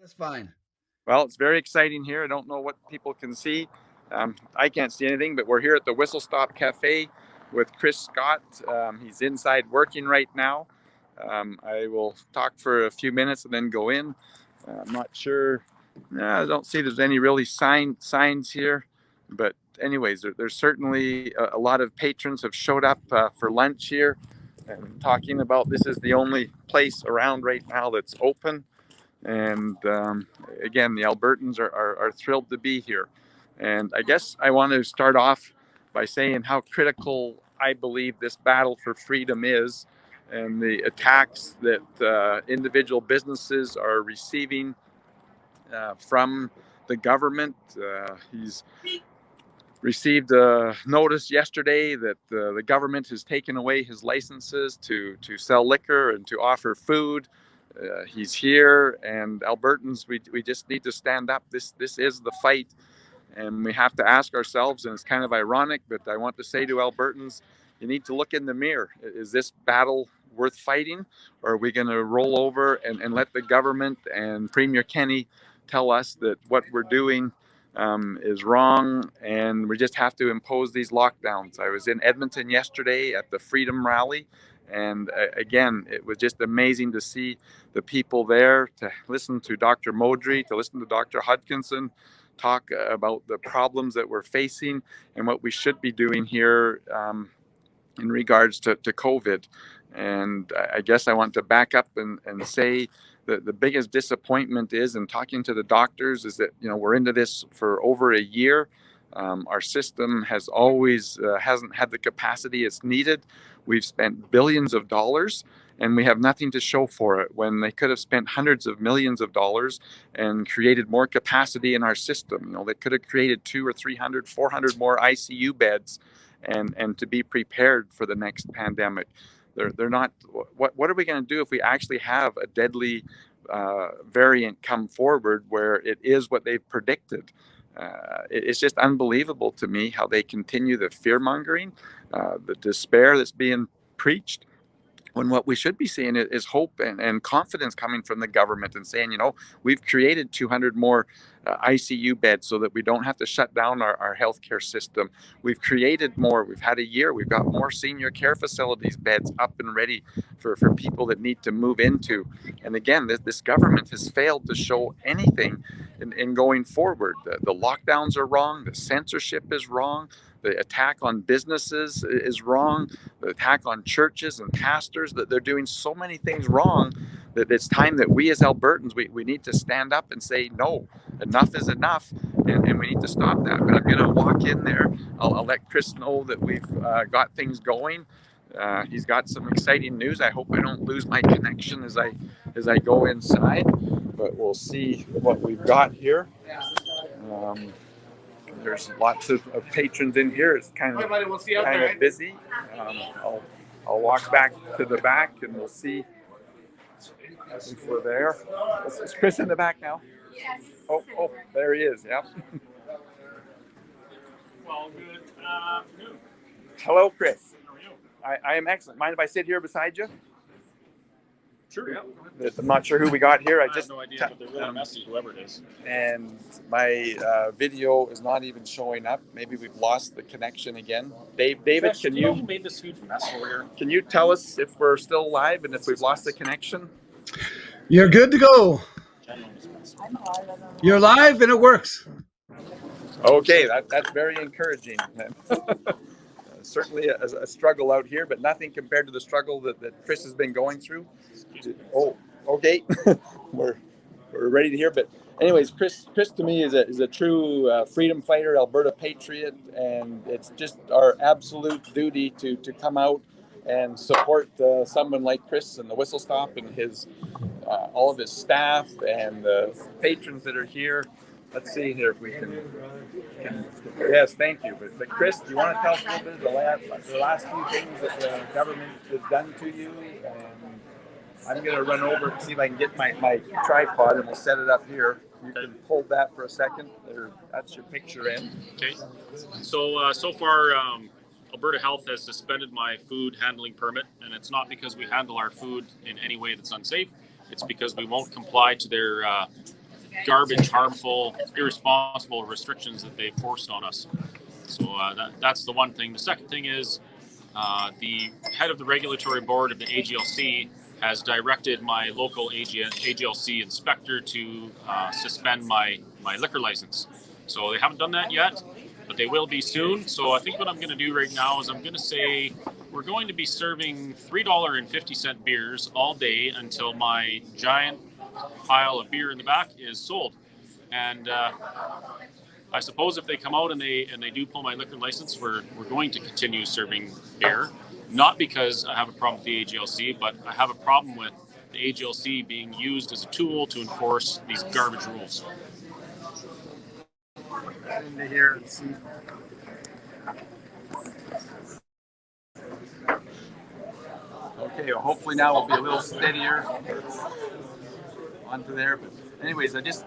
That's fine. Well, it's very exciting here. I don't know what people can see. I can't see anything, but we're here at the Whistle Stop Cafe with Chris Scott. He's inside working right now. I will talk for a few minutes and then go in. I'm not sure. I don't see there's any really signs here, but anyways, there's certainly a lot of patrons have showed up for lunch here, and talking about this is the only place around right now that's open. And again, the Albertans are thrilled to be here. And I guess I want to start off by saying how critical I believe this battle for freedom is, and the attacks that individual businesses are receiving from the government. He's received a notice yesterday that the government has taken away his licenses to sell liquor and to offer food. He's here, and Albertans, we just need to stand up. This is the fight, and we have to ask ourselves, and it's kind of ironic, but I want to say to Albertans, you need to look in the mirror. Is this battle worth fighting, or are we going to roll over and let the government and Premier Kenney tell us that what we're doing is wrong, and we just have to impose these lockdowns? I was in Edmonton yesterday at the Freedom Rally, and again, it was just amazing to see the people there, to listen to Dr. Modry, to listen to Dr. Hodkinson talk about the problems that we're facing and what we should be doing here in regards to COVID. And I guess I want to back up and say that the biggest disappointment is, in talking to the doctors, is that, you know, we're into this for over a year. Our system has always hasn't had the capacity it's needed. We've spent billions of dollars, and we have nothing to show for it, when they could have spent hundreds of millions of dollars and created more capacity in our system. You know, they could have created 200 or 300, 400 more ICU beds, and to be prepared for the next pandemic. They're not. What are we going to do if we actually have a deadly variant come forward where it is what they've predicted? It's just unbelievable to me how they continue the fear mongering, the despair that's being preached, when what we should be seeing is hope and confidence coming from the government, and saying, you know, we've created 200 more ICU beds so that we don't have to shut down our healthcare system. We've created more. We've had a year. We've got more senior care facilities beds up and ready for people that need to move into. And again, this government has failed to show anything in going forward. The lockdowns are wrong. The censorship is wrong. The attack on businesses is wrong. The attack on churches and pastors, that they're doing so many things wrong that it's time that we as Albertans, we need to stand up and say, no, enough is enough, and we need to stop that. But I'm going to walk in there. I'll let Chris know that we've got things going. He's got some exciting news. I hope I don't lose my connection as I go inside, but we'll see what we've got here. There's lots of patrons in here. It's kind of busy. I'll walk back to the back, and we'll see if we're there. Is Chris in the back now? Yes. Oh, there he is. Yep. Well, good afternoon. Hello, Chris. How are you? I am excellent. Mind if I sit here beside you? Sure, yeah. I'm not sure who we got here. I have no idea, but they're really messy, whoever it is. And my video is not even showing up. Maybe we've lost the connection again. David, Josh, can you know you who made this huge mess over here? can you tell us if we're still live and if we've lost the connection? You're good to go. You're live and it works. Okay, that's very encouraging. Certainly a struggle out here, but nothing compared to the struggle that Chris has been going through. Oh, okay. we're ready to hear. But anyways, Chris to me is a true freedom fighter, Alberta patriot, and it's just our absolute duty to come out and support someone like Chris and the Whistle Stop and his all of his staff and the patrons that are here. Let's see here if we can yes, thank you. But Chris, do you want to tell us a little bit of the last few things that the government has done to you? And I'm going to run over and see if I can get my tripod, and we'll set it up here. You can hold that for a second. That's your picture in. Okay. So far, Alberta Health has suspended my food handling permit, and it's not because we handle our food in any way that's unsafe. It's because we won't comply to their garbage, harmful, irresponsible restrictions that they forced on us. So that's the one thing. The second thing is the head of the regulatory board of the AGLC has directed my local AGLC inspector to suspend my liquor license. So they haven't done that yet, but they will be soon. So I think what I'm going to do right now is I'm going to say we're going to be serving $3.50 beers all day until my giant pile of beer in the back is sold. And I suppose if they come out and they do pull my liquor license, we're going to continue serving beer. Not because I have a problem with the AGLC, but I have a problem with the AGLC being used as a tool to enforce these garbage rules. Into here and see. Okay, well, hopefully now we'll be a little steadier onto there. But anyways, I just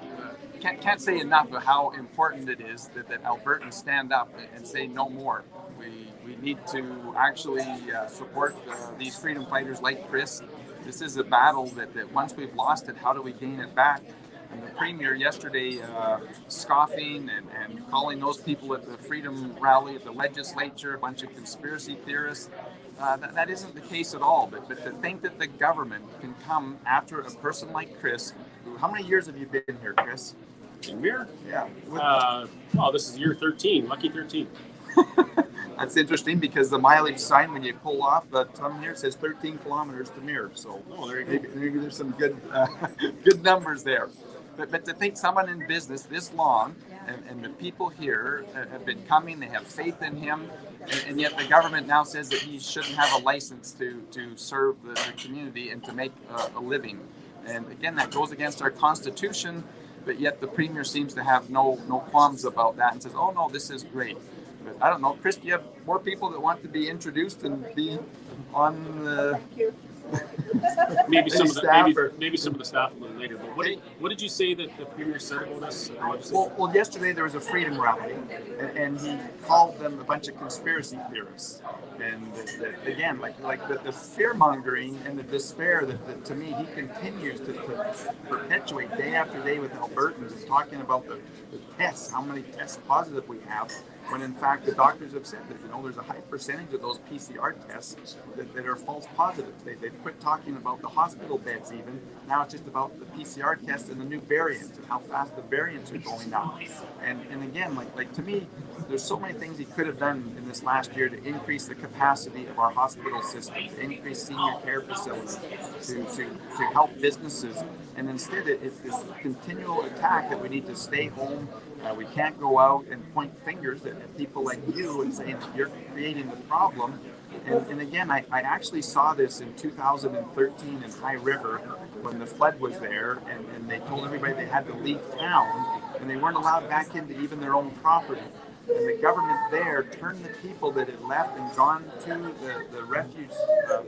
can't say enough of how important it is that Albertans stand up and say no more. We need to actually support these freedom fighters like Chris. This is a battle that once we've lost it, how do we gain it back? And the Premier yesterday scoffing and calling those people at the Freedom Rally at the legislature a bunch of conspiracy theorists. That isn't the case at all. But to think that the government can come after a person like Chris, how many years have you been here, Chris? In here? Yeah. Oh, this is year 13, lucky 13. That's interesting because the mileage sign when you pull off the tongue here says 13 kilometers to Mirror. So there you go. Maybe there's some good good numbers there. But to think someone in business this long and the people here have been coming, they have faith in him, and yet the government now says that he shouldn't have a license to serve the community and to make a living. And again, that goes against our Constitution, but yet the Premier seems to have no qualms about that and says, oh no, this is great. But I don't know, Chris, do you have more people that want to be introduced and be on the... maybe some of the staff a little later. But what did you say that the Premier said about us? Well, yesterday there was a freedom rally, and he called them a bunch of conspiracy theorists. And again, like the fear mongering and the despair that to me he continues to perpetuate day after day with Albertans, and talking about the tests, how many tests positive we have. When in fact the doctors have said that there's a high percentage of those PCR tests that are false positives. They've quit talking about the hospital beds even. Now it's just about the PCR tests and the new variants and how fast the variants are going up. And again, like to me, there's so many things he could have done in this last year to increase the capacity of our hospital system, to increase senior care facilities, to help businesses. And instead it's this continual attack that we need to stay home. We can't go out and point fingers at people like you and saying that you're creating the problem. And again, I actually saw this in 2013 in High River when the flood was there, and they told everybody they had to leave town, and they weren't allowed back into even their own property. And the government there turned the people that had left and gone to the refuge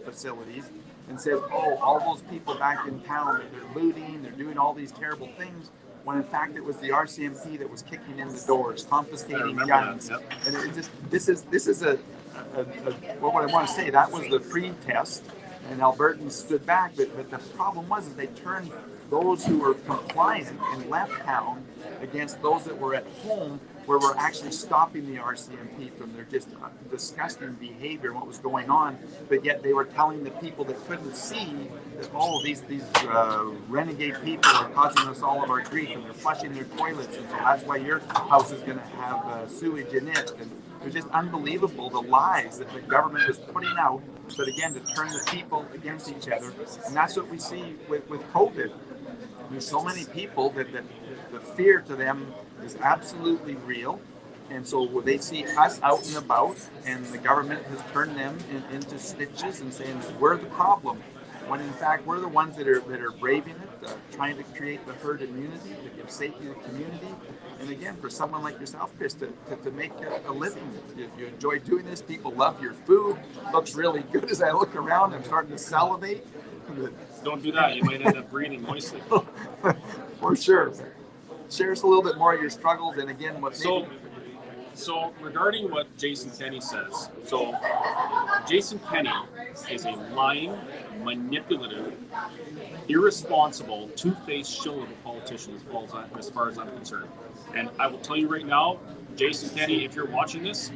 facilities and said, oh, all those people back in town, they're looting, they're doing all these terrible things, when in fact it was the RCMP that was kicking in the doors, confiscating guns. Yep. And it just, this is what I want to say, that was the pre-test, and Albertans stood back, but the problem was is they turned those who were compliant and left town against those that were at home, where we're actually stopping the RCMP from their just disgusting behavior and what was going on, but yet they were telling the people that couldn't see that these renegade people are causing us all of our grief, and they're flushing their toilets, and so that's why your house is going to have sewage in it. And it was just unbelievable, the lies that the government was putting out, but again, to turn the people against each other. And that's what we see with COVID. There's so many people that the fear to them is absolutely real, and so they see us out and about, and the government has turned them into stitches and saying that we're the problem, when in fact we're the ones that are braving it, trying to create the herd immunity to give safety to the community. And again, for someone like yourself, Chris, to make a living, you enjoy doing this. People love your food. Looks really good. As I look around, I'm starting to salivate. Don't do that. You might end up breathing moistly. For sure. Share us a little bit more of your struggles, and again, what. So regarding what Jason Kenney says, so Jason Kenney is a lying, manipulative, irresponsible, two-faced shill of a politician as far as I'm concerned. And I will tell you right now, Jason Kenney, if you're watching this,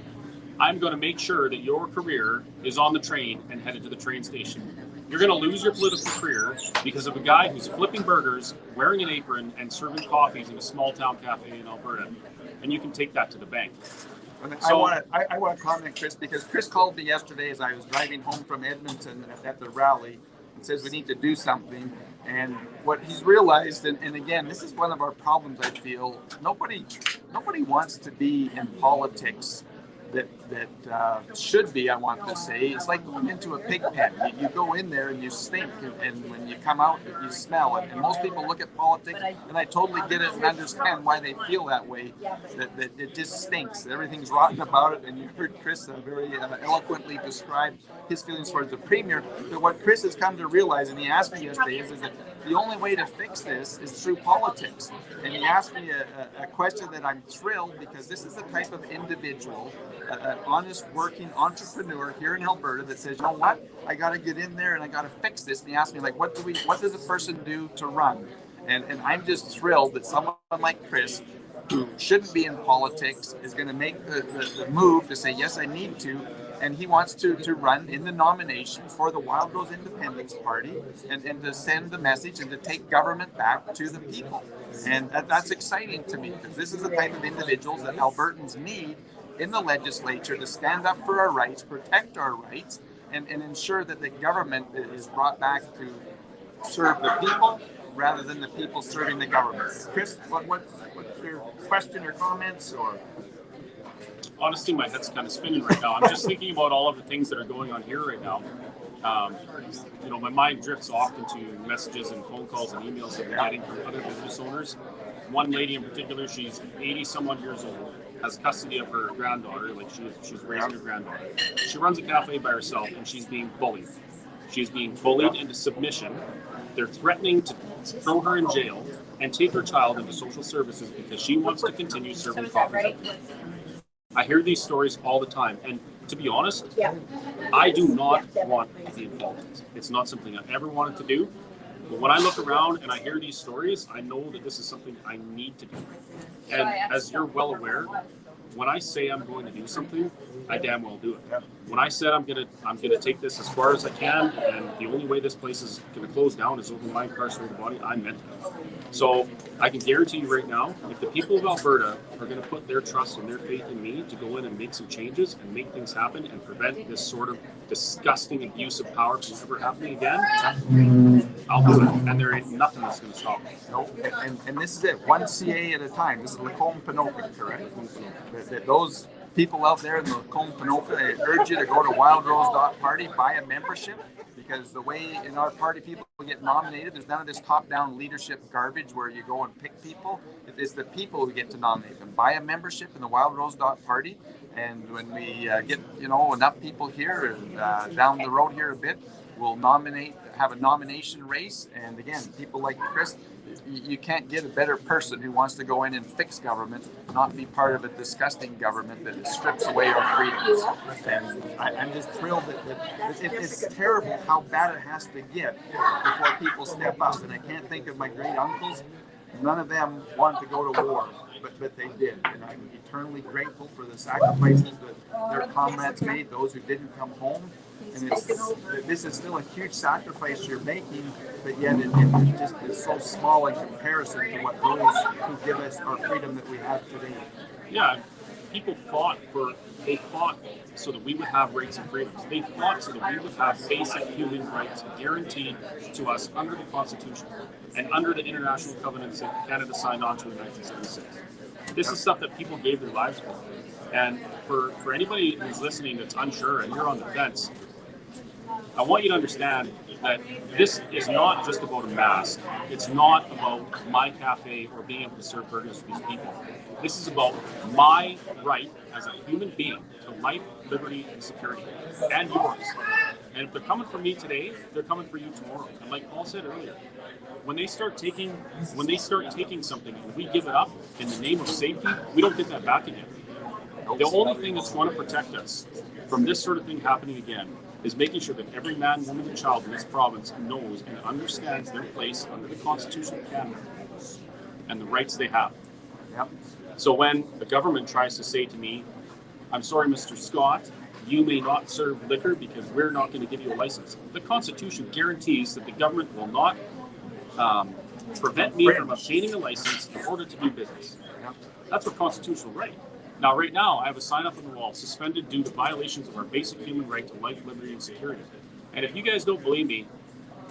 I'm going to make sure that your career is on the train and headed to the train station. You're going to lose your political career because of a guy who's flipping burgers, wearing an apron, and serving coffees in a small-town cafe in Alberta. And you can take that to the bank. I want to comment, Chris, because Chris called me yesterday as I was driving home from Edmonton at the rally and says we need to do something. And what he's realized, and again, this is one of our problems, I feel, nobody wants to be in politics that should be, I want to say. It's like going into a pig pen. You go in there and you stink, and when you come out, you smell it. And most people look at politics, and I totally get it and understand why they feel that way, that it just stinks. Everything's rotten about it, and you heard Chris very eloquently describe his feelings towards the Premier. But what Chris has come to realize, and he asked me yesterday, is that the only way to fix this is through politics. And he asked me a question that I'm thrilled, because this is the type of individual, an honest working entrepreneur here in Alberta that says, you know what, I got to get in there and I got to fix this. And he asked me, like, what does a person do to run? And I'm just thrilled that someone like Chris, who shouldn't be in politics, is going to make the move to say, yes, I need to. And he wants to run in the nomination for the Wild Rose Independence Party and to send the message and to take government back to the people. And that's exciting to me, because this is the type of individuals that Albertans need in the legislature to stand up for our rights, protect our rights, and ensure that the government is brought back to serve the people rather than the people serving the government. Chris, what's your question or comments? Or honestly, my head's kind of spinning right now. I'm just thinking about all of the things that are going on here right now. My mind drifts off into messages and phone calls and emails that we're getting from other business owners. One lady in particular, she's 80-some-odd years old, has custody of her granddaughter, like she's raising her granddaughter. She runs a cafe by herself, and she's being bullied. She's being bullied into submission. They're threatening to throw her in jail and take her child into social services because she wants to continue serving coffee. I hear these stories all the time, and to be honest, I do not want to be in politics. It's not something I ever wanted to do, but when I look around and I hear these stories, I know that this is something I need to do. And as you're well aware, when I say I'm going to do something, I damn well do it. When I said I'm gonna take this as far as I can, and the only way this place is gonna close down is over my incarcerated body, I meant it. So I can guarantee you right now, if the people of Alberta are gonna put their trust and their faith in me to go in and make some changes and make things happen and prevent this sort of disgusting abuse of power from ever happening again, I'll do it. And there ain't nothing that's gonna stop me. No, and this is it, one CA at a time. This is Lacombe Panoka, correct? Those people out there in Lacombe Panoka, I urge you to go to wildrose.party, buy a membership, because the way in our party people get nominated, there's none of this top-down leadership garbage where you go and pick people. It's the people who get to nominate them. Buy a membership in the wildrose.party, and when we get enough people here, down the road here a bit, we'll have a nomination race. And again, people like Chris, you can't get a better person who wants to go in and fix government, not be part of a disgusting government that strips away our freedoms. And I'm just thrilled that it's terrible how bad it has to get before people step up. And I can't think of my great uncles. None of them wanted to go to war, but they did. And I'm eternally grateful for the sacrifices that their comrades made, those who didn't come home. And this is still a huge sacrifice you're making, but yet it just is so small in comparison to what those who give us our freedom that we have today. Yeah, people fought so that we would have rights and freedoms. They fought so that we would have basic human rights guaranteed to us under the Constitution and under the international covenants that Canada signed on to in 1976. This is stuff that people gave their lives for. And for anybody who's listening that's unsure and you're on the fence, I want you to understand that this is not just about a mask. It's not about my cafe or being able to serve burgers to these people. This is about my right as a human being to life, liberty, and security, and yours. And if they're coming for me today, they're coming for you tomorrow. And like Paul said earlier, when they start taking something and we give it up in the name of safety, we don't get that back again. The only thing that's going to protect us from this sort of thing happening again is making sure that every man, woman, and child in this province knows and understands their place under the Constitution of Canada and the rights they have. Yep. So when the government tries to say to me, I'm sorry, Mr. Scott, you may not serve liquor because we're not going to give you a license. The Constitution guarantees that the government will not prevent me from obtaining a license in order to do business. That's a constitutional right. Now, right now, I have a sign up on the wall, suspended due to violations of our basic human right to life, liberty, and security. And if you guys don't believe me,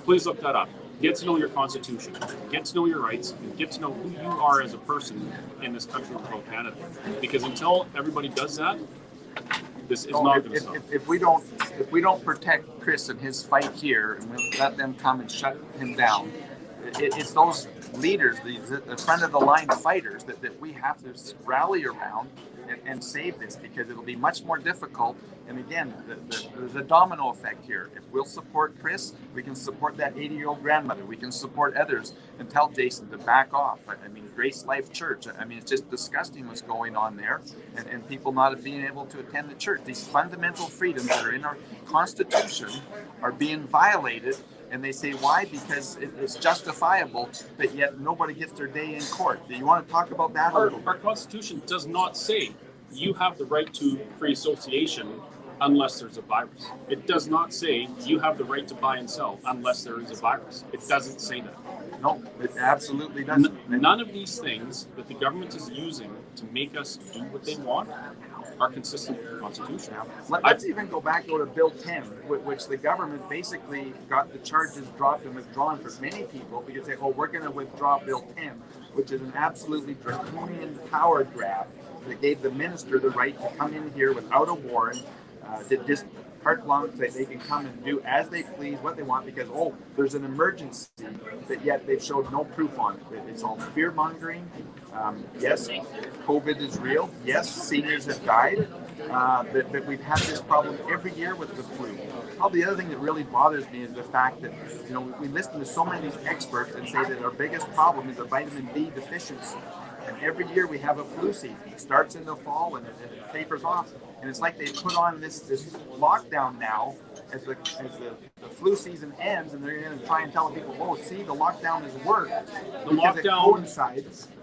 please look that up. Get to know your Constitution, get to know your rights, and get to know who you are as a person in this country called Canada. Because until everybody does that, this is not going to stop. If we don't protect Chris and his fight here, and we let them come and shut him down, it's those leaders, the front of the line fighters that we have to rally around and save this, because it'll be much more difficult. And again, there's a domino effect here. If we'll support Chris, we can support that 80-year-old grandmother. We can support others and tell Jason to back off. I mean, Grace Life Church. I mean, it's just disgusting what's going on there, and people not being able to attend the church. These fundamental freedoms that are in our Constitution are being violated. And they say, why? Because it's justifiable, but yet nobody gets their day in court. Do you want to talk about that a little bit? Our Constitution does not say you have the right to free association unless there's a virus. It does not say you have the right to buy and sell unless there is a virus. It doesn't say that. No, it absolutely doesn't. None of these things that the government is using to make us do what they want are consistent with the Constitution. Let's even go back to Bill 10, which the government basically got the charges dropped and withdrawn for many people because they, we're going to withdraw Bill 10, which is an absolutely draconian power grab that gave the minister the right to come in here without a warrant, that just carte blanche, they can come and do as they please, what they want, because, there's an emergency, but yet they've showed no proof on it. It's all fear-mongering. Yes, COVID is real. Yes, seniors have died. But we've had this problem every year with the flu. Probably the other thing that really bothers me is the fact that, we listen to so many of these experts and say that our biggest problem is a vitamin D deficiency. And every year we have a flu season. It starts in the fall and it tapers off. And it's like they put on this lockdown now as the flu season ends, and they're going to try and tell people, see, the lockdown has worked. The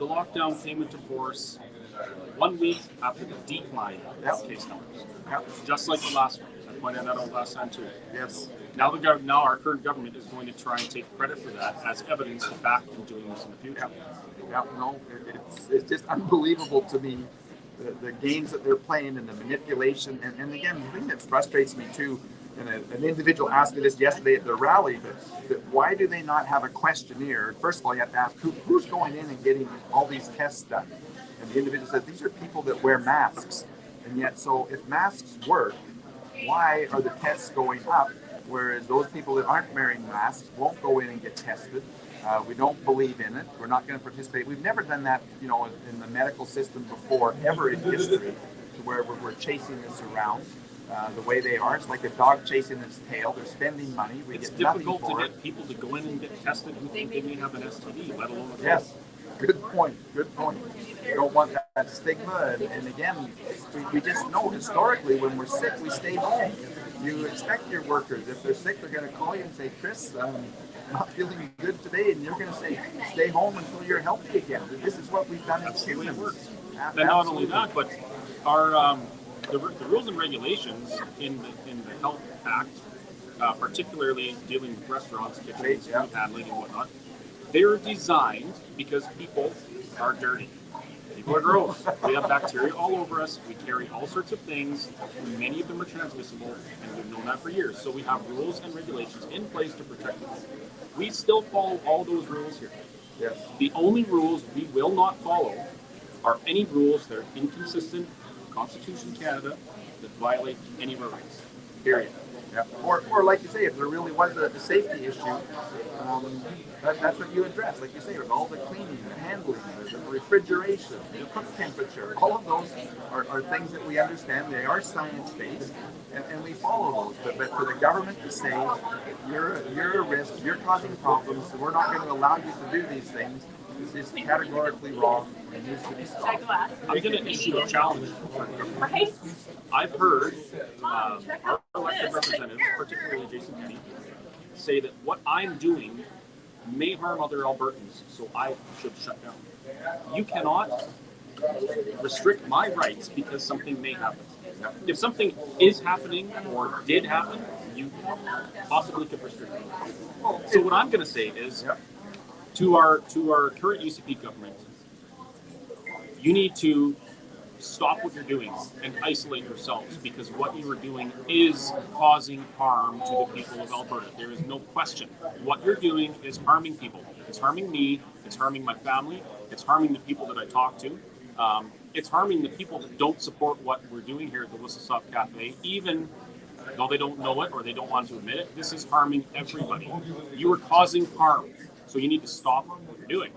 lockdown came into force 1 week after the decline of case numbers. Yep. Just like the last one. I pointed that out last time too. Yes. Now our current government is going to try and take credit for that as evidence to back them doing this in the future. Yeah, no, it's just unbelievable to me, the games that they're playing and the manipulation. And again, the thing that frustrates me too, and an individual asked me this yesterday at the rally, that why do they not have a questionnaire? First of all, you have to ask who's going in and getting all these tests done. And the individual said, these are people that wear masks. And yet, so if masks work, why are the tests going up? Whereas those people that aren't wearing masks won't go in and get tested. We don't believe in it. We're not going to participate. We've never done that, in the medical system before, ever in history, to where we're chasing this around the way they are. It's like a dog chasing its tail. They're spending money. It's difficult to get people to go in and get tested who think they may have an STD, let alone a Yes. Good point. You don't want that stigma. And again, we just know historically when we're sick, we stay home. You expect your workers, if they're sick, they're going to call you and say, Chris, not feeling good today, and you're going to say, stay home until you're healthy again. This is what we've done. That's the way it works. And not only that, but our the rules and regulations in the Health Act, particularly dealing with restaurants, kitchens, food handling, and whatnot, they're designed because people are dirty. People are gross. We have bacteria all over us. We carry all sorts of things. Many of them are transmissible, and we've known that for years. So we have rules and regulations in place to protect us. We still follow all those rules here. Yes. The only rules we will not follow are any rules that are inconsistent with Constitution Canada that violate any of our rights. Period. Yeah. Or like you say, if there really was a safety issue, that's what you address. Like you say, with all the cleaning, the handling, the refrigeration, the cook temperature, all of those are things that we understand. They are science-based, and we follow those. But for the government to say, you're a risk, you're causing problems, so we're not going to allow you to do these things, This is categorically wrong and needs to be stopped. I'm going to issue a challenge. I've heard our elected representatives, particularly Jason Kenney, say that what I'm doing may harm other Albertans, so I should shut down. You cannot restrict my rights because something may happen. If something is happening or did happen, you possibly could restrict me. So what I'm going to say is, to our current UCP government, you need to stop what you're doing and isolate yourselves, because what you are doing is causing harm to the people of Alberta. There is no question. What you're doing is harming people. It's harming me. It's harming my family. It's harming the people that I talk to. It's harming the people that don't support what we're doing here at the Whistle Stop Cafe, even though they don't know it or they don't want to admit it. This is harming everybody. You are causing harm, so you need to stop what you're doing.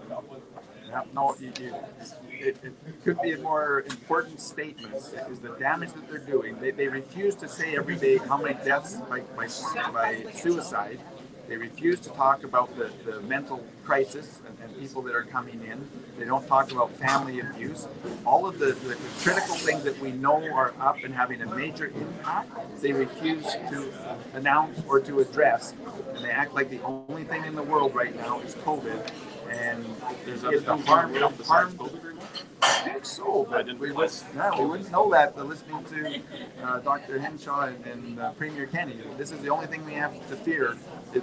Yeah, no, it could be a more important statement is the damage that they're doing. They refuse to say every day how many deaths by suicide. They refuse to talk about the mental crisis and people that are coming in. They don't talk about family abuse. All of the critical things that we know are up and having a major impact, they refuse to announce or to address. And they act like the only thing in the world right now is COVID. And There's the harm. besides COVID right now? I think so, but we wouldn't know that listening to Dr. Henshaw and Premier Kenney. This is the only thing we have to fear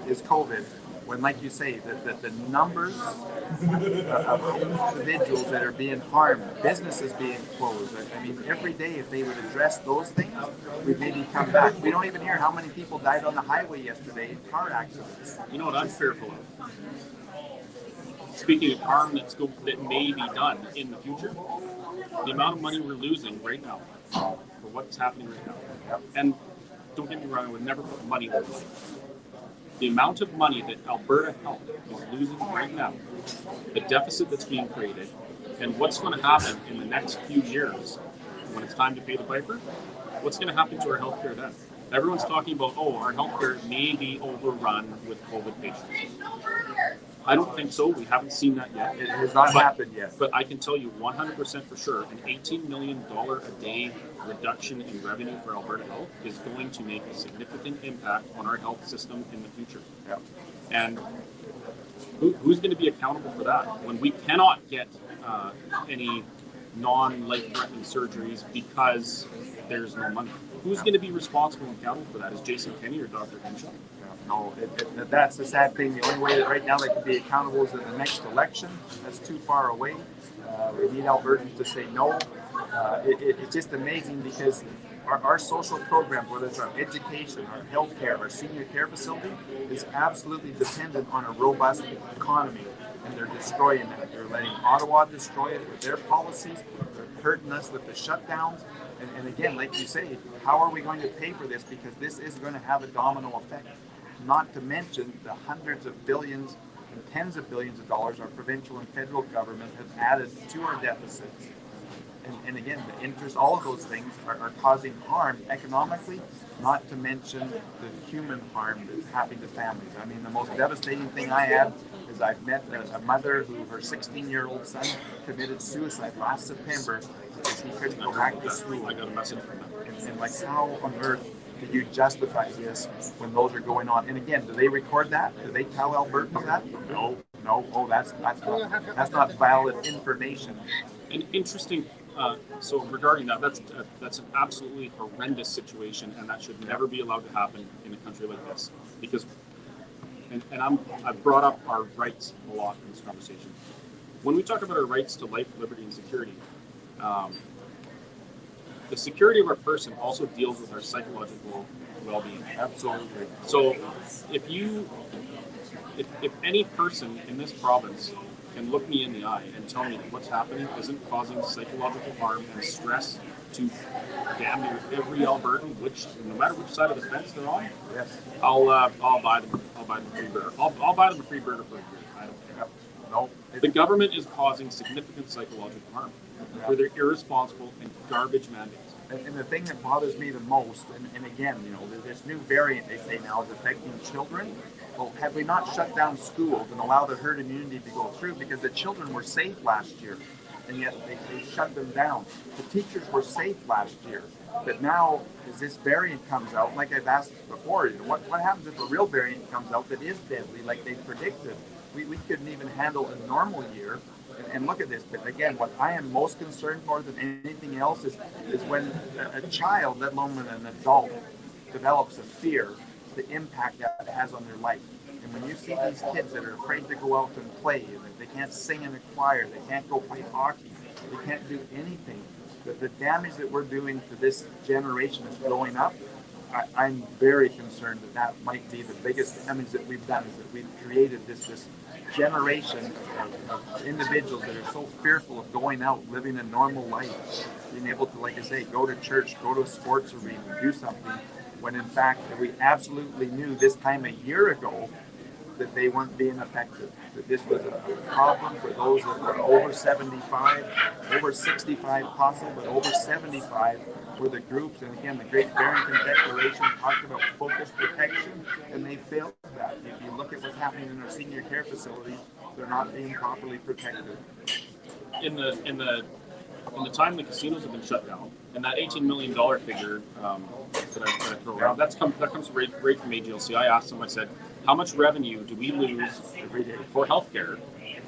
is COVID. When, like you say, the numbers of individuals that are being harmed, businesses being closed. I mean, every day if they would address those things, we'd maybe come back. We don't even hear how many people died on the highway yesterday in car accidents. You know what I'm fearful of? Speaking of harm that may be done in the future, the amount of money we're losing right now for what's happening right now. And don't get me wrong, I would never put money over life. The amount of money that Alberta Health is losing right now, the deficit that's being created, and what's going to happen in the next few years when it's time to pay the piper, what's going to happen to our healthcare then? Everyone's talking about, our healthcare may be overrun with COVID patients. I don't think so. We haven't seen that yet. It has not happened yet. But I can tell you 100% for sure, an $18 million a day reduction in revenue for Alberta Health is going to make a significant impact on our health system in the future. Yeah. And who's going to be accountable for that when we cannot get any non-life-threatening surgeries because there's no money? Who's going to be responsible and accountable for that? Is Jason Kenney or Dr. Henshaw? No, that's the sad thing. The only way that right now they can be accountable is in the next election. That's too far away. We need Albertans to say no. It's just amazing because our social programs, whether it's our education, our healthcare, our senior care facility, is absolutely dependent on a robust economy. And they're destroying that. They're letting Ottawa destroy it with their policies. They're hurting us with the shutdowns. And again, like you say, how are we going to pay for this? Because this is going to have a domino effect. Not to mention the hundreds of billions and tens of billions of dollars our provincial and federal government has added to our deficits. And again, the interest, all of those things are causing harm economically, not to mention the human harm that's happening to families. I mean, the most devastating thing I had is I've met a mother who her 16-year-old son committed suicide last September because he couldn't go back to school. I got a message from them. And like, how on earth do you justify this when those are going on? And again, do they record that? Do they tell Albertans that? No. Oh, that's not valid information. An interesting. So regarding that, that's an absolutely horrendous situation, and that should never be allowed to happen in a country like this. Because, and I've brought up our rights a lot in this conversation. When we talk about our rights to life, liberty, and security, the security of our person also deals with our psychological well-being. Absolutely. So if any person in this province can look me in the eye and tell me that what's happening isn't causing psychological harm and stress to damn near every Albertan, which no matter which side of the fence they're on, yes, I'll buy them a free burger. I'll buy them a free burger for a year. I don't care. No. The government is causing significant psychological harm for their irresponsible and garbage mandates. And the thing that bothers me the most, and again, you know, this new variant they say now is affecting children. Well, have we not shut down schools and allowed the herd immunity to go through? Because the children were safe last year, and yet they shut them down. The teachers were safe last year. But now, as this variant comes out, like I've asked before, you know, what happens if a real variant comes out that is deadly, like they predicted? We couldn't even handle a normal year. And look at this. But again, what I am most concerned more than anything else is when a child, let alone an adult, develops a fear, the impact that it has on their life. And when you see these kids that are afraid to go out and play, and they can't sing in a choir, they can't go play hockey, they can't do anything, the damage that we're doing to this generation that's growing up, I'm very concerned that might be the biggest damage that we've done, is that we've created this generation of individuals that are so fearful of going out, living a normal life, being able to, like I say, go to church, go to a sports arena, do something, when in fact we absolutely knew this time a year ago that they weren't being affected, that this was a problem for those that were over 75, over 65 possible, but over 75 were the groups. And again, the Great Barrington Declaration talked about focused protection, and they failed that. If you look at what's happening in our senior care facilities, they're not being properly protected. In the time the casinos have been shut down, and that $18 million figure that I throw around, that comes right from AGLC. I asked them, I said, how much revenue do we lose every day for healthcare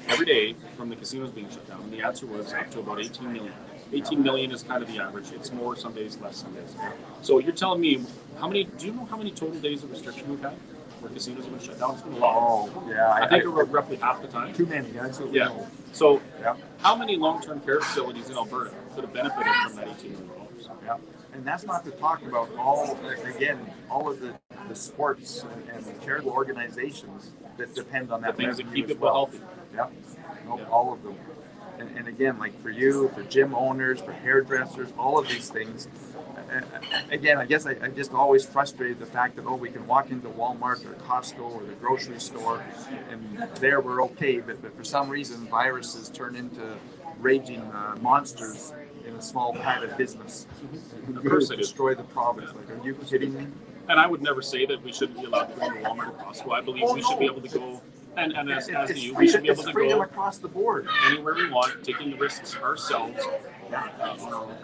every day from the casinos being shut down? And the answer was up to about 18 million. 18 million is kind of the average. It's more some days, less some days. So you're telling me, do you know how many total days of restriction we've had where casinos have been shut down? It's been a lot. Oh, yeah. I think we're roughly half the time. Too many, absolutely. Yeah. So how many long-term care facilities in Alberta could have benefited from that $18 million? Yeah. And that's not to talk about all of the sports and the charitable organizations that depend on that. The things that keep people healthy. Yeah. All of them. And again, like for you, for gym owners, for hairdressers, all of these things. Again, I guess I just always frustrated the fact that, we can walk into Walmart or Costco or the grocery store and there we're okay, but for some reason viruses turn into raging monsters in a small private business. Of course they destroy the province. Like, are you kidding me? And I would never say that we shouldn't be allowed to go to Walmart or Costco. I believe we should be able to go, and as you, we should be able to freedom go across the board, anywhere we want, taking the risks ourselves on our own.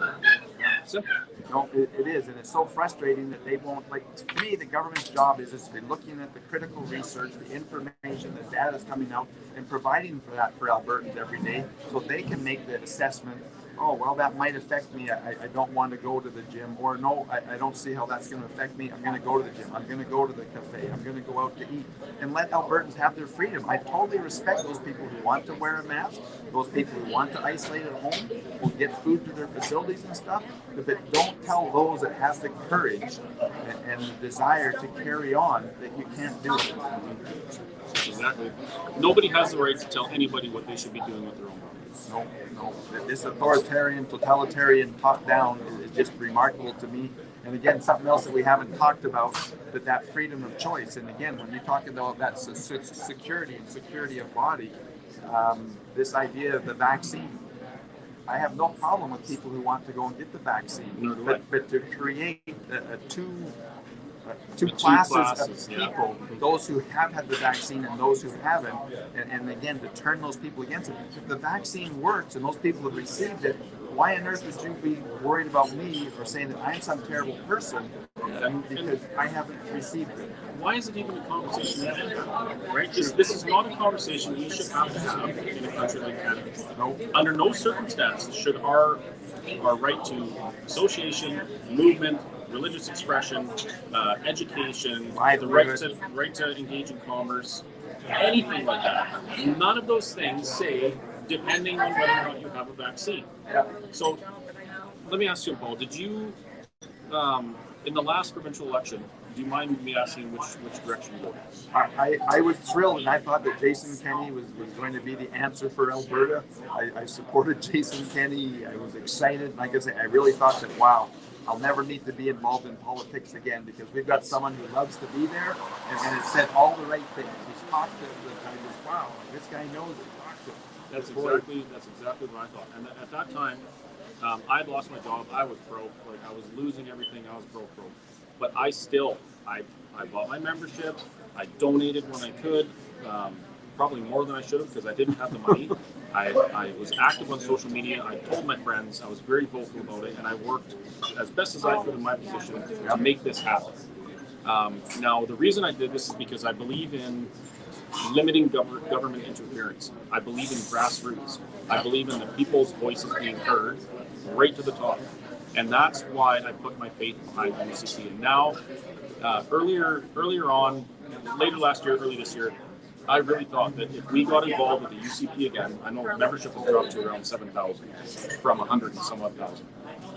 Simple. No, it is, and it's so frustrating that they won't. Like, to me, the government's job is to be looking at the critical research, the information, the data that's coming out, and providing for that for Albertans every day, so they can make the assessment. Oh, well, that might affect me. I don't want to go to the gym. Or no, I don't see how that's going to affect me. I'm going to go to the gym. I'm going to go to the cafe. I'm going to go out to eat. And let Albertans have their freedom. I totally respect those people who want to wear a mask, those people who want to isolate at home, will get food to their facilities and stuff. But don't tell those that have the courage and the desire to carry on that you can't do it. Exactly. Nobody has the right to tell anybody what they should be doing with their own bodies. No. This authoritarian, totalitarian top-down is just remarkable to me. And again, something else that we haven't talked about, that freedom of choice. And again, when you talk about that security and security of body, this idea of the vaccine, I have no problem with people who want to go and get the vaccine. But to create two classes of people, those who have had the vaccine and those who haven't, and again, to turn those people against it. If the vaccine works and those people have received it, why on earth would you be worried about me or saying that I'm some terrible person because I haven't received it? Why is it even a conversation? Right? This is not a conversation you should have to have in a country like Canada. No. Under no circumstances should our right to association, movement, religious expression, education, the right to engage in commerce, anything like that. None of those things say depending on whether or not you have a vaccine. Yeah. So let me ask you, Paul, did you, in the last provincial election, do you mind me asking which direction you voted? I was thrilled, and I thought that Jason Kenney was going to be the answer for Alberta. I supported Jason Kenney. I was excited. Like I said, I really thought that, wow, I'll never need to be involved in politics again because we've got someone who loves to be there and has said all the right things. He's talked to the guy, wow, this guy knows it. That's exactly what I thought. And at that time, I had lost my job. I was broke. Like, I was losing everything. I was broke. But I bought my membership. I donated when I could. Probably more than I should have because I didn't have the money. I was active on social media. I told my friends. I was very vocal about it, and I worked as best as I could in my position to make this happen. Now, the reason I did this is because I believe in limiting government interference. I believe in grassroots. I believe in the people's voices being heard right to the top. And that's why I put my faith behind the UCP. And now, earlier on, later last year, early this year, I really thought that if we got involved with the UCP again, I know membership has dropped to around 7,000 from 100 and some odd thousand.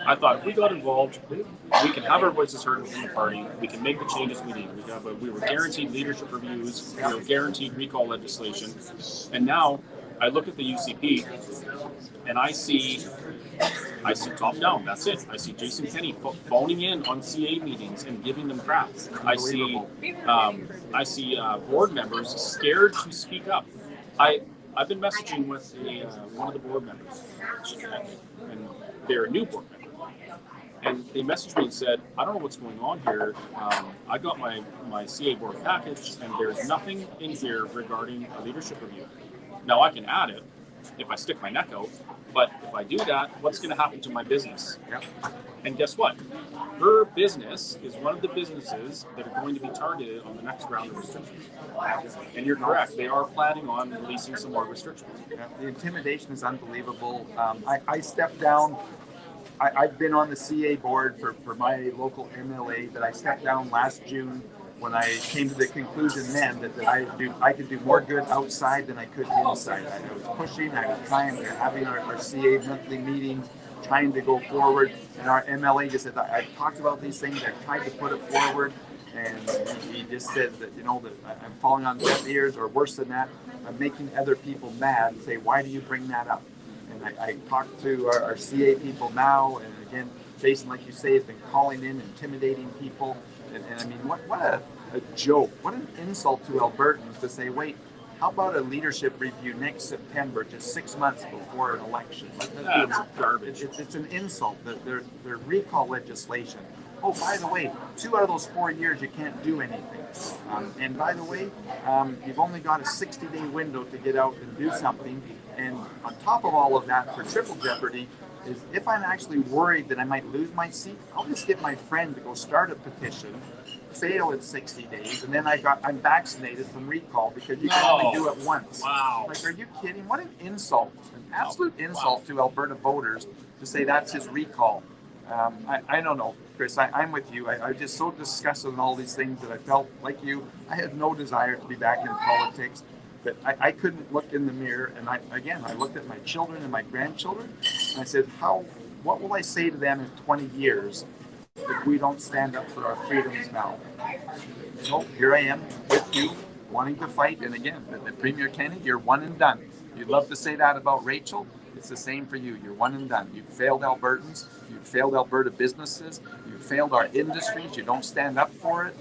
I thought if we got involved, we can have our voices heard within the party. We can make the changes we need. We were guaranteed leadership reviews. We were guaranteed recall legislation. And now I look at the UCP and I see top down. That's it. I see Jason Kenney phoning in on CA meetings and giving them crap. I see board members scared to speak up. I've been messaging with one of the board members, and they're a new board member. And they messaged me and said, I don't know what's going on here. I got my CA board package, and there's nothing in here regarding a leadership review. Now, I can add it if I stick my neck out, but if I do that, what's going to happen to my business? And guess what? Her business is one of the businesses that are going to be targeted on the next round of restrictions. And you're correct. They are planning on releasing some more restrictions. The intimidation is unbelievable. I stepped down. I've been on the CA board for my local MLA, but I stepped down last June when I came to the conclusion then that I could do more good outside than I could inside. I was pushing, I was trying, having our CA monthly meetings, trying to go forward, and our MLA just said, I talked about these things, I tried to put it forward, and he just said that, that I'm falling on deaf ears, or worse than that, I'm making other people mad and say, why do you bring that up? And I talked to our CA people now, and again, Jason, like you say, has been calling in, intimidating people. And I mean, what a joke, what an insult to Albertans to say, wait, how about a leadership review next September, just 6 months before an election? That's garbage. It's an insult. Their recall legislation. Oh, by the way, 2 out of those 4 years you can't do anything. And by the way, you've only got a 60-day window to get out and do something. And on top of all of that, for triple jeopardy, is if I'm actually worried that I might lose my seat, I'll just get my friend to go start a petition, fail in 60 days, and then I'm vaccinated from recall because you can only do it once. Wow. Like, are you kidding? What an insult, an absolute insult to Alberta voters to say that's his recall. I don't know, Chris, I'm with you. I'm just so disgusted with all these things that I felt like you. I had no desire to be back in politics. But I couldn't look in the mirror, and I looked at my children and my grandchildren, and I said, what will I say to them in 20 years if we don't stand up for our freedoms now? So here I am with you, wanting to fight, and again, the Premier Kenney, you're one and done. You'd love to say that about Rachel. It's the same for you. You're one and done. You've failed Albertans. You've failed Alberta businesses. You've failed our industries. You don't stand up for it.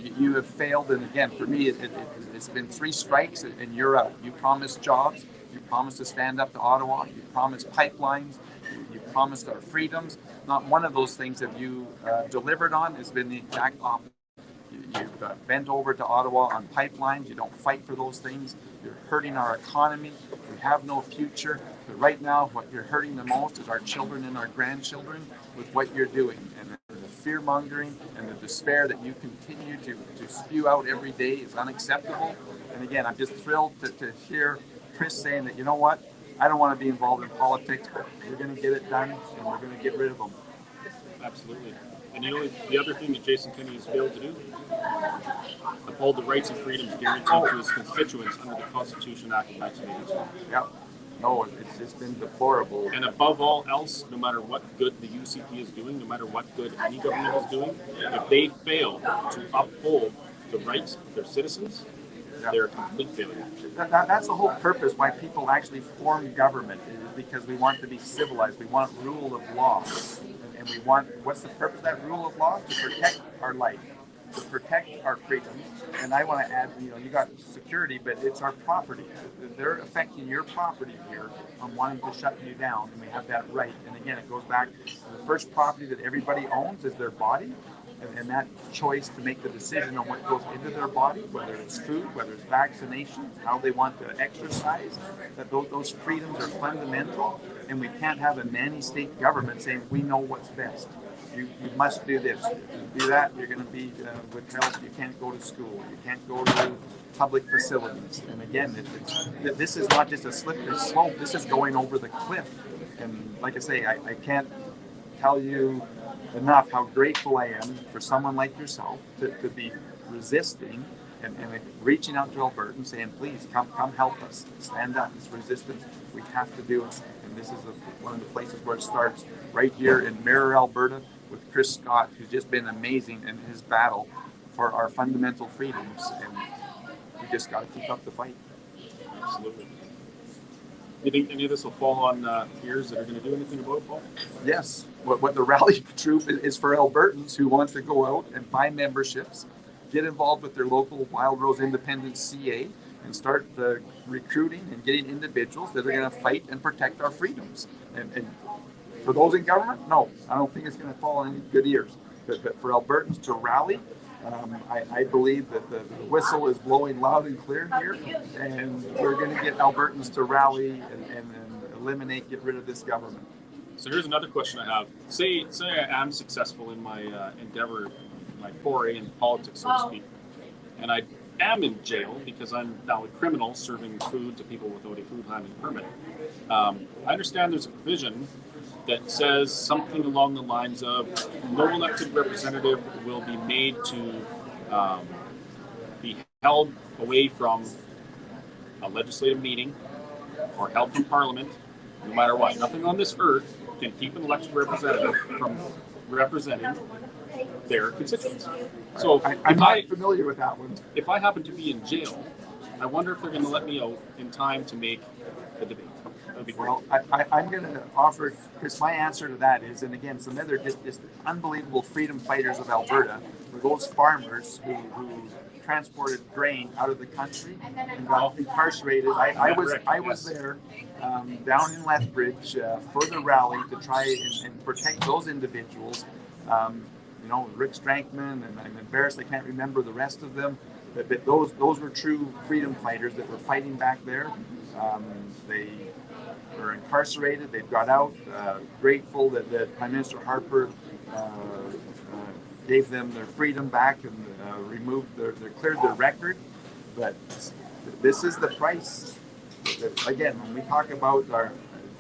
You have failed, and again, for me, it's been 3 strikes, and you're out. You promised jobs. You promised to stand up to Ottawa. You promised pipelines. You promised our freedoms. Not one of those things have you delivered on. It's been the exact opposite. You've bent over to Ottawa on pipelines. You don't fight for those things. You're hurting our economy. We have no future. But right now, what you're hurting the most is our children and our grandchildren with what you're doing. And the fear-mongering and the despair that you continue to spew out every day is unacceptable. And again, I'm just thrilled to hear Chris saying that, you know what, I don't want to be involved in politics, but we're going to get it done, and we're going to get rid of them. Absolutely. And the other thing that Jason Kenney has failed to do, uphold the rights and freedoms guaranteed to his constituents under the Constitution Act of 1982. Yeah. No, it's just been deplorable. And above all else, no matter what good the UCP is doing, no matter what good any government is doing, if they fail to uphold the rights of their citizens, they're a complete failure. That's the whole purpose why people actually form government, is because we want to be civilized. We want rule of law. And we want, what's the purpose of that rule of law? To protect our life. to protect our freedoms. And I want to add, you got security, but it's our property. They're affecting your property here on wanting to shut you down, and we have that right. And again, it goes back to the first property that everybody owns is their body. And that choice to make the decision on what goes into their body, whether it's food, whether it's vaccinations, how they want to exercise, that those freedoms are fundamental, and we can't have a nanny state government saying, we know what's best. You must do this. If you do that, you're going to be withheld. You can't go to school. You can't go to public facilities. And again, this is not just a slippery slope. This is going over the cliff. And like I say, I can't tell you enough how grateful I am for someone like yourself to be resisting and reaching out to Alberta and saying, please come help us, stand up. This resistance, we have to do it. And this is one of the places where it starts, right here in Mirror, Alberta, with Chris Scott, who's just been amazing in his battle for our fundamental freedoms. And we just got to keep up the fight. Absolutely. Do you think any of this will fall on ears that are going to do anything about it, Paul? Yes. What the rally troop is for Albertans who want to go out and buy memberships, get involved with their local Wild Rose Independent CA, and start recruiting and getting individuals that are going to fight and protect our freedoms. And for those in government, no, I don't think it's going to fall on any good ears. But for Albertans to rally, I believe that the whistle is blowing loud and clear here, and we're going to get Albertans to rally and eliminate, get rid of this government. So here's another question I have. Say I am successful in my endeavor, my foray in politics, so to speak, and I am in jail because I'm now a criminal serving food to people without a food handling permit. I understand there's a provision that says something along the lines of no elected representative will be made to be held away from a legislative meeting or held from Parliament, no matter what. Nothing on this earth can keep an elected representative from representing their constituents. So I'm not familiar with that one. If I happen to be in jail, I wonder if they're going to let me out in time to make the debate. That'd be great. Well, I'm going to offer, Chris, my answer to that is, and again, some other just unbelievable freedom fighters of Alberta were those farmers who transported grain out of the country and got incarcerated. I was there down in Lethbridge for the rally to try and protect those individuals. Rick Strankman, and I'm embarrassed I can't remember the rest of them, but those were true freedom fighters that were fighting back there. They were incarcerated. They've got out. Grateful that Prime Minister Harper gave them their freedom back and cleared their record. But this is the price. Again, when we talk about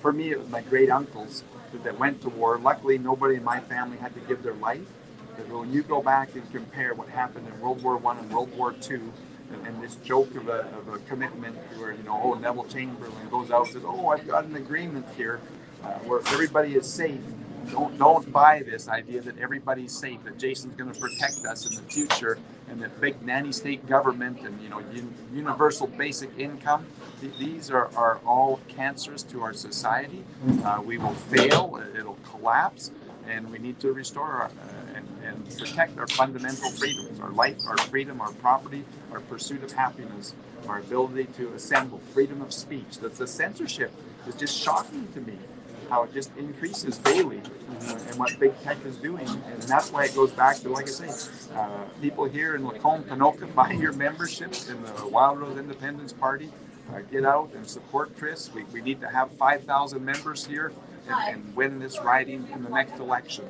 for me, it was my great uncles that went to war. Luckily, nobody in my family had to give their life. But when you go back and compare what happened in World War I and World War II, and this joke of a commitment where, Neville Chamberlain goes out and says, I've got an agreement here where everybody is safe. Don't buy this idea that everybody's safe, that Jason's going to protect us in the future, and that big nanny state government and universal basic income. These are all cancerous to our society. We will fail. It'll collapse. And we need to restore and protect our fundamental freedoms, our life, our freedom, our property, our pursuit of happiness, our ability to assemble, freedom of speech. That's the censorship is just shocking to me, how it just increases daily, and what big tech is doing. And that's why it goes back to, like I say, people here in Lacombe, Panoka, buy your memberships in the Wild Rose Independence Party. Get out and support Chris. We need to have 5,000 members here and win this riding in the next election.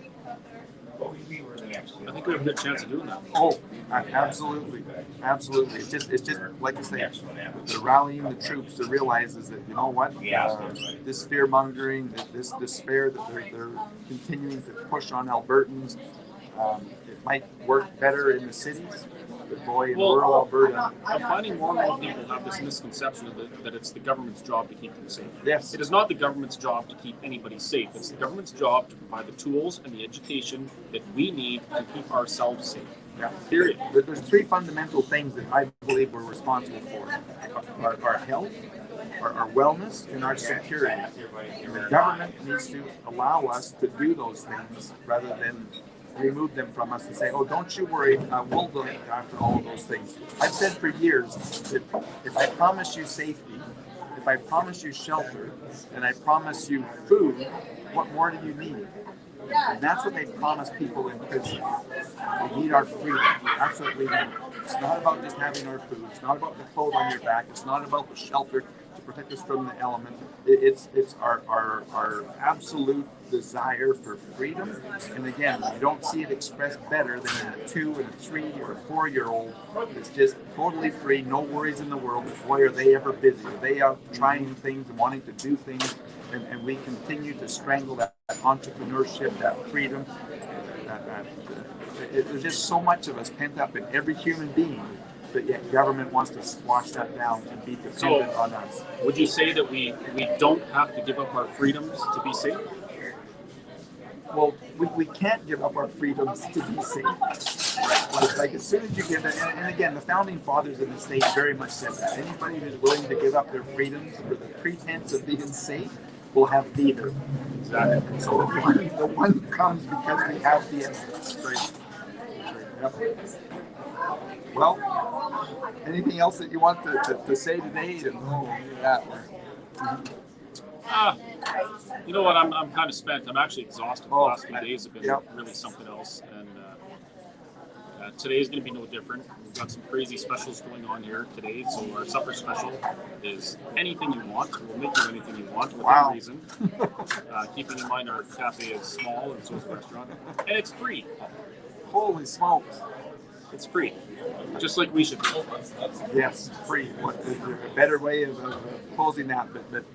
I think we have a good chance of doing that. Oh, absolutely. Absolutely. It's just like I say, the rallying the troops to realize is that, this fear-mongering, this despair that they're continuing to push on Albertans, it might work better in the cities. But boy, in rural Alberta, I'm finding more and more people have this misconception that it's the government's job to keep them safe. Yes. It is not the government's job to keep anybody safe. It's the government's job to provide the tools and the education that we need to keep ourselves safe. Yeah. Period. There's three fundamental things that I believe we're responsible for: our health, our wellness, and our security. And the government needs to allow us to do those things rather than remove them from us and say, oh, don't you worry, we'll look after all of those things. I've said for years that if I promise you safety, if I promise you shelter, and I promise you food, what more do you need? And that's what they promise people in prison. We need our freedom. We absolutely need it. It's not about just having our food. It's not about the clothes on your back. It's not about the shelter to protect us from the elements. It's our absolute desire for freedom. And again, you don't see it expressed better than in a 2 and a 3 or a 4-year-old that's just totally free, no worries in the world. Boy, are they ever busy. Are they out trying things and wanting to do things? And we continue to strangle that entrepreneurship, that freedom. There's just so much of us pent up in every human being, but yet government wants to squash that down and be dependent on us. Would you say that we don't have to give up our freedoms to be safe? Well, we can't give up our freedoms to be safe. Like as soon as you give it, and again, the founding fathers in the state very much said that anybody who's willing to give up their freedoms for the pretense of being safe will have neither. Exactly. So the one comes because we have the evidence. Right. Yep. Well, anything else that you want to say today? You know what? I'm kind of spent. I'm actually exhausted. The last few days have been really something else, and today is going to be no different. We've got some crazy specials going on here today. So our supper special is anything you want. We'll make you anything you want within reason. Keeping in mind our cafe is small and so is the restaurant, and it's free. Holy smokes! It's free, just like we should be. Yes, free. What is a better way of closing that? But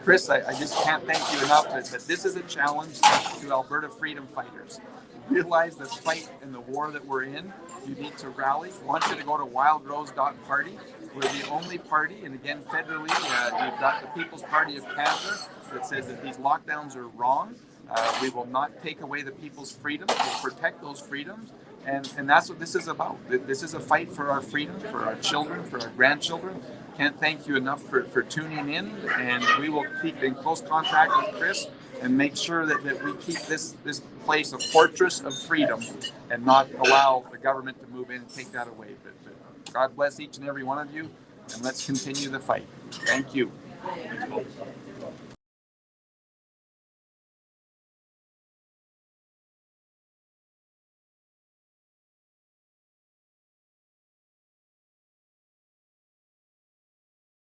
Chris, I just can't thank you enough that this is a challenge to Alberta freedom fighters. Realize the fight and the war that we're in. You need to rally. I want you to go to wildrose.party. We're the only party, and again, federally, you've got the People's Party of Canada that says that these lockdowns are wrong. We will not take away the people's freedoms. We'll protect those freedoms. And that's what this is about. This is a fight for our freedom, for our children, for our grandchildren. Can't thank you enough for tuning in, and we will keep in close contact with Chris and make sure that we keep this place a fortress of freedom and not allow the government to move in and take that away. But God bless each and every one of you, and let's continue the fight. Thank you.